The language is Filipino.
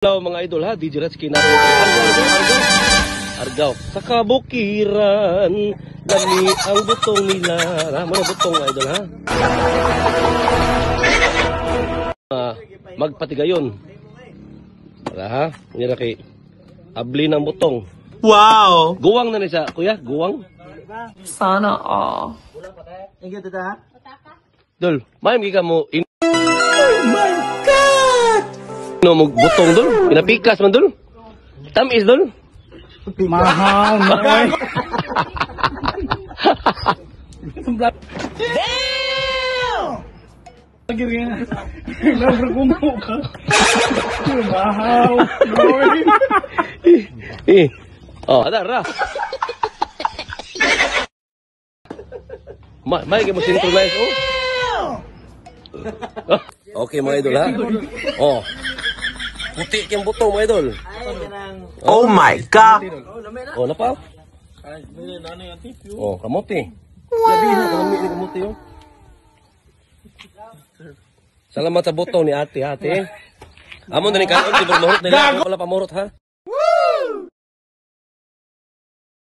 Hello mga idol ha, DJ Rats natin. Argaw. Sa kabukiran, lami ang butong nila. Mga butong idol ha. Magpatigayon. Para ha, hindi na kay abli ng butong. Wow! Guwang na ni siya, kuya, guwang. Sana all. Dol, mayam gika mo in. Oh my God! No mo butong dol, pinapikas man dol. Tamis dol. Mahal, mahal. Damn! Lagi rin. Labre kumuha ka. Mahal. Oh, ada ra. May mo synchronize oh. Okay mga idol ha. Oh. Puti kayong butong mga idol. Oh my God! Oh, napa? Oh, kamote. Wow! Kamote yun. Salamat sa butong ni ate. Amo na ni kaon, si Burmahurot nila. Wala pa mahurot ha.